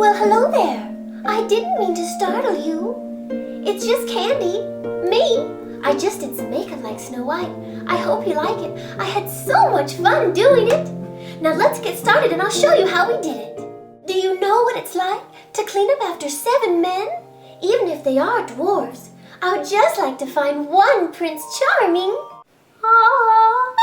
Well, hello there. I didn't mean to startle you. It's just Kandee, me. I just did some makeup like Snow White. I hope you like it. I had so much fun doing it. Now let's get started and I'll show you how we did it. Do you know what it's like to clean up after 7 men? Even if they are dwarves, I would just like to find one Prince Charming. Aww.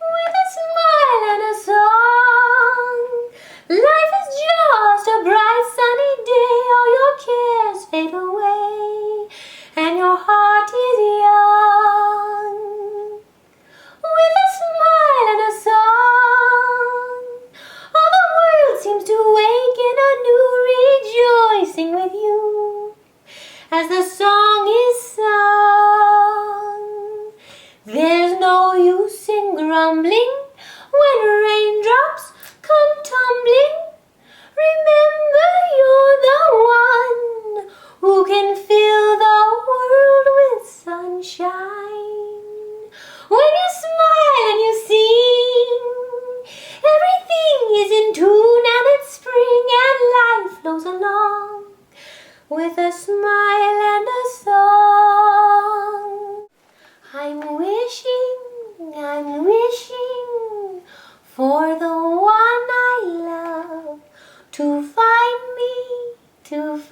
With a smile and a song, life is just a bright sunny day. All your cares fade away, and your heart is young. With a smile and a song, all the world seems to wake in anew, rejoicing with you as the song is sung. There's no use in grumbling when raindrops come tumbling. Remember, you're the one who can fill the world with sunshine. When you smile and you sing, everything is in tune and it's spring and life flows along with a smile and a song. I'm wishing for the one I love to find me today.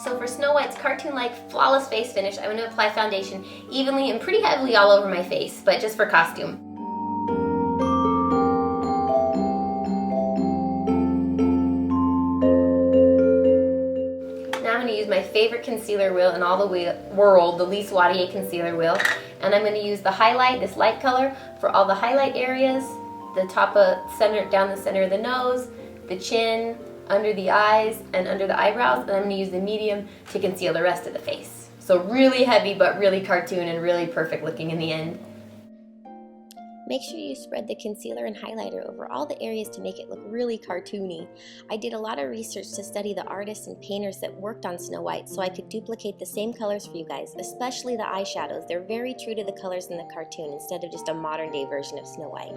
So for Snow White's cartoon-like flawless face finish, I'm going to apply foundation evenly and pretty heavily all over my face, but just for costume. Now I'm going to use my favorite concealer wheel in all the world, the Lise Wadier concealer wheel, and I'm going to use the highlight, this light color, for all the highlight areas, the top of center, down the center of the nose, the chin, under the eyes, and under the eyebrows, and I'm going to use the medium to conceal the rest of the face. So really heavy, but really cartoon and really perfect looking in the end. Make sure you spread the concealer and highlighter over all the areas to make it look really cartoony. I did a lot of research to study the artists and painters that worked on Snow White so I could duplicate the same colors for you guys, especially the eyeshadows. They're very true to the colors in the cartoon instead of just a modern day version of Snow White.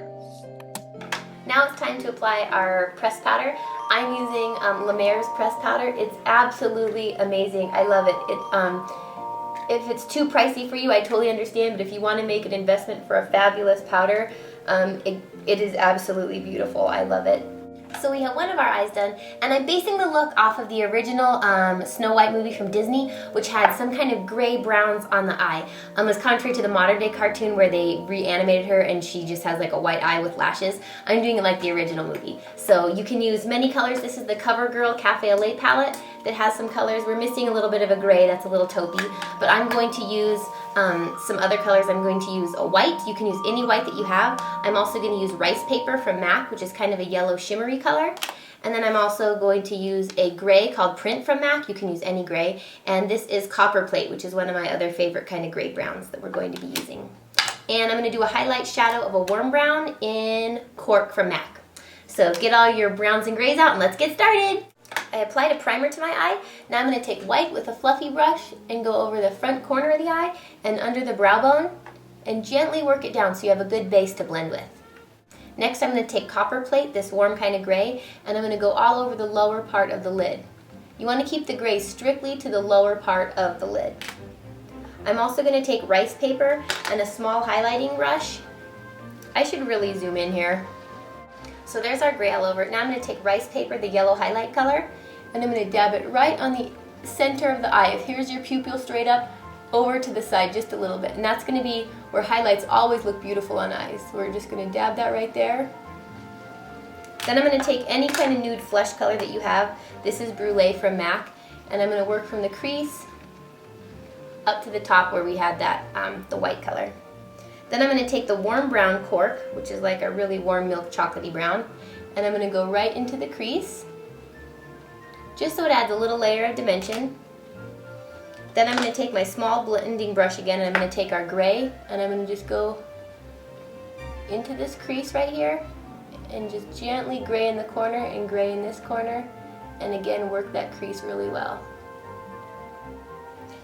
Now it's time to apply our pressed powder. I'm using La Mer's pressed powder. It's absolutely amazing. I love it. If it's too pricey for you, I totally understand, but if you want to make an investment for a fabulous powder, it is absolutely beautiful. I love it. So we have one of our eyes done, and I'm basing the look off of the original Snow White movie from Disney, which had some kind of gray browns on the eye. As contrary to the modern day cartoon where they reanimated her and she just has like a white eye with lashes, I'm doing it like the original movie. So you can use many colors. This is the CoverGirl Cafe au Lait palette that has some colors. We're missing a little bit of a gray, that's a little taupey, but I'm going to use some other colors. I'm going to use a white. You can use any white that you have. I'm also going to use rice paper from MAC, which is kind of a yellow shimmery color. And then I'm also going to use a gray called Print from MAC. You can use any gray. And this is COPPERPLATE, which is one of my other favorite kind of gray browns that we're going to be using. And I'm going to do a highlight shadow of a warm brown in Cork from MAC. So get all your browns and grays out and let's get started. I applied a primer to my eye. Now I'm going to take white with a fluffy brush and go over the front corner of the eye and under the brow bone and gently work it down so you have a good base to blend with. Next I'm going to take COPPERPLATE, this warm kind of gray, and I'm going to go all over the lower part of the lid. You want to keep the gray strictly to the lower part of the lid. I'm also going to take rice paper and a small highlighting brush. I should really zoom in here. So there's our gray all over it. Now I'm going to take rice paper, the yellow highlight color, and I'm going to dab it right on the center of the eye. If here's your pupil straight up, over to the side just a little bit. And that's going to be where highlights always look beautiful on eyes. So we're just going to dab that right there. Then I'm going to take any kind of nude flesh color that you have. This is Brulee from MAC. And I'm going to work from the crease up to the top where we had that, the white color. Then I'm going to take the warm brown Cork, which is like a really warm milk chocolatey brown, and I'm going to go right into the crease, just so it adds a little layer of dimension. Then I'm going to take my small blending brush again, and I'm going to take our gray, and I'm going to just go into this crease right here and just gently gray in the corner and gray in this corner, and again work that crease really well.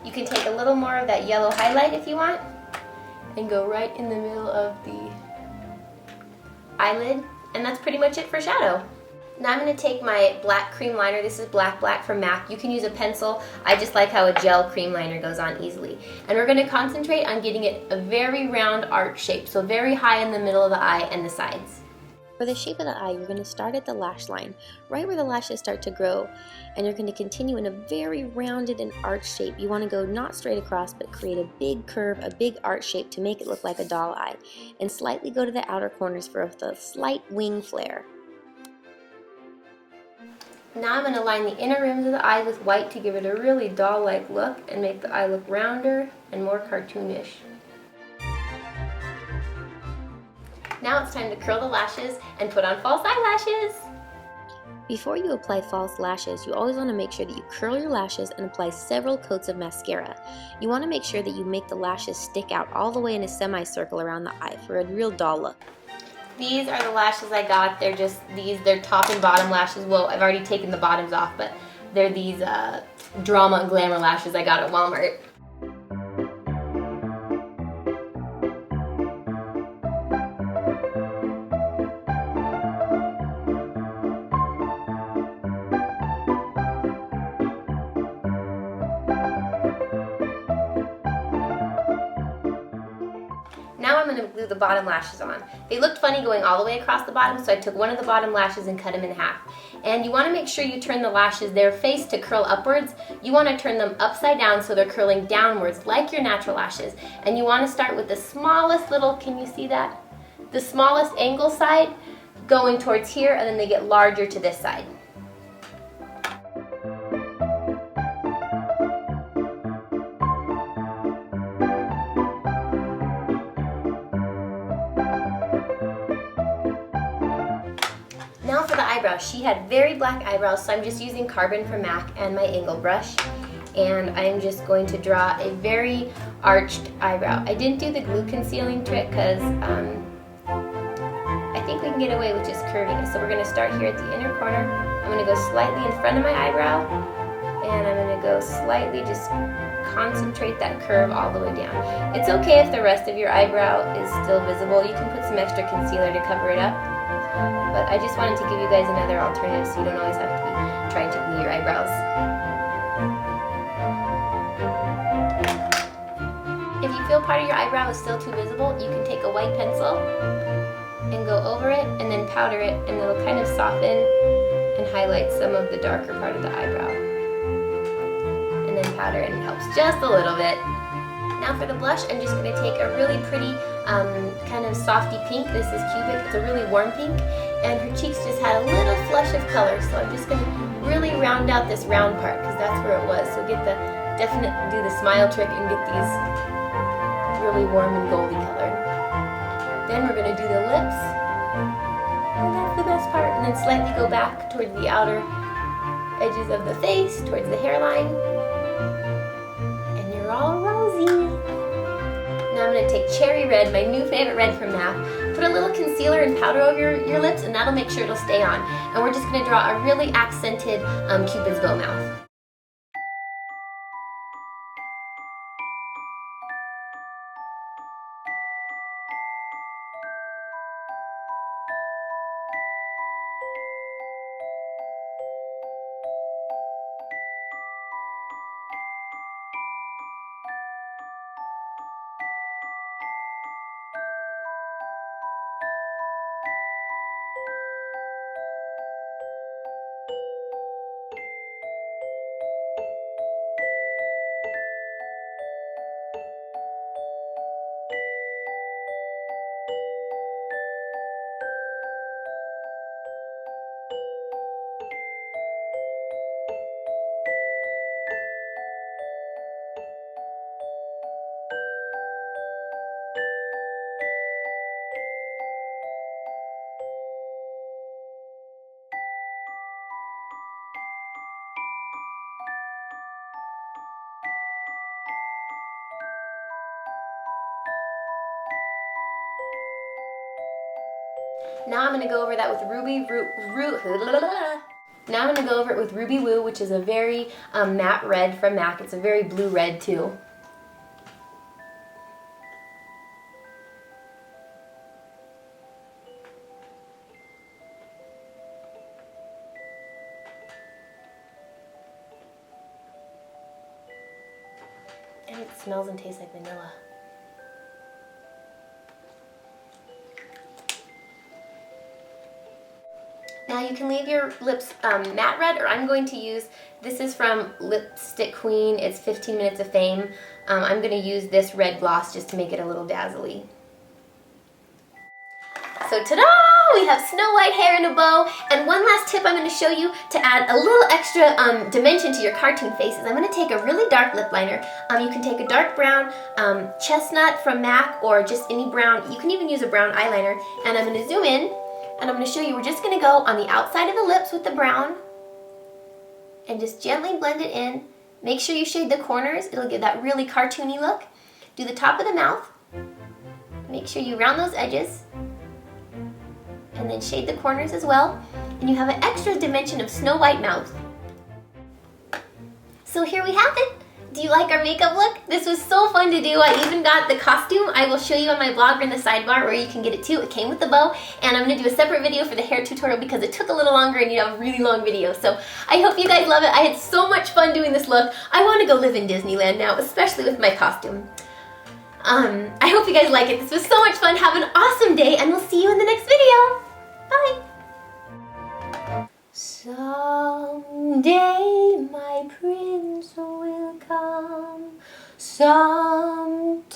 You can take a little more of that yellow highlight if you want and go right in the middle of the eyelid, and that's pretty much it for shadow. Now I'm going to take my black cream liner. This is Black from MAC. You can use a pencil. I just like how a gel cream liner goes on easily. And we're going to concentrate on getting it a very round arch shape, so very high in the middle of the eye and the sides. For the shape of the eye, you're going to start at the lash line, right where the lashes start to grow, and you're going to continue in a very rounded and arched shape. You want to go not straight across, but create a big curve, a big arch shape to make it look like a doll eye, and slightly go to the outer corners for a slight wing flare. Now I'm going to line the inner rims of the eye with white to give it a really doll-like look and make the eye look rounder and more cartoonish. Now it's time to curl the lashes and put on false eyelashes. Before you apply false lashes, you always want to make sure that you curl your lashes and apply several coats of mascara. You want to make sure that you make the lashes stick out all the way in a semicircle around the eye for a real doll look. These are the lashes I got. They're just these, they're top and bottom lashes. Well, I've already taken the bottoms off, but they're these drama and glamour lashes I got at Walmart. Now I'm going to glue the bottom lashes on. They looked funny going all the way across the bottom, so I took one of the bottom lashes and cut them in half. And you want to make sure you turn the lashes, their face to curl upwards. You want to turn them upside down so they're curling downwards like your natural lashes. And you want to start with the smallest little, can you see that? The smallest angle side going towards here, and then they get larger to this side. Now for the eyebrows. She had very black eyebrows, so I'm just using Carbon from MAC and my angle brush. And I'm just going to draw a very arched eyebrow. I didn't do the glue concealing trick because I think we can get away with just curving it. So we're going to start here at the inner corner. I'm going to go slightly in front of my eyebrow, and I'm going to go slightly, just concentrate that curve all the way down. It's okay if the rest of your eyebrow is still visible. You can put some extra concealer to cover it up. But I just wanted to give you guys another alternative so you don't always have to be trying to glue your eyebrows. If you feel part of your eyebrow is still too visible, you can take a white pencil and go over it and then powder it, and it'll kind of soften and highlight some of the darker part of the eyebrow. And then powder it, and it helps just a little bit. Now for the blush, I'm just going to take a really pretty kind of softy pink. This is Cubic. It's a really warm pink, and her cheeks just had a little flush of color, so I'm just going to really round out this round part because that's where it was. So get the do the smile trick and get these really warm and goldy colored. Then we're going to do the lips, and that's the best part, and then slightly go back towards the outer edges of the face, towards the hairline, and you're all rosy. Now I'm going to take Cherry Red, my new favorite red from MAC, put a little concealer and powder over your lips, and that'll make sure it'll stay on. And we're just going to draw a really accented Cupid's bow mouth. Now I'm gonna go over that with Now I'm gonna go over it with Ruby Woo, which is a very matte red from MAC. It's a very blue red too. And it smells and tastes like vanilla. Now you can leave your lips matte red, or I'm going to use, this is from Lipstick Queen, it's 15 Minutes of Fame. I'm going to use this red gloss just to make it a little dazzly. So ta-da! We have Snow White hair in a bow, and one last tip I'm going to show you to add a little extra dimension to your cartoon faces. I'm going to take a really dark lip liner. You can take a dark brown Chestnut from MAC, or just any brown. You can even use a brown eyeliner, and I'm going to zoom in. And I'm going to show you, we're just going to go on the outside of the lips with the brown and just gently blend it in. Make sure you shade the corners. It'll give that really cartoony look. Do the top of the mouth. Make sure you round those edges. And then shade the corners as well. And you have an extra dimension of Snow White mouth. So here we have it. Do you like our makeup look? This was so fun to do. I even got the costume. I will show you on my blog or in the sidebar where you can get it too. It came with the bow, and I'm going to do a separate video for the hair tutorial because it took a little longer and you have a really long video. So I hope you guys love it. I had so much fun doing this look. I want to go live in Disneyland now, especially with my costume. I hope you guys like it. This was so much fun. Have an awesome day, and we'll see you in the next video. Bye. Someday my prince will come. Someday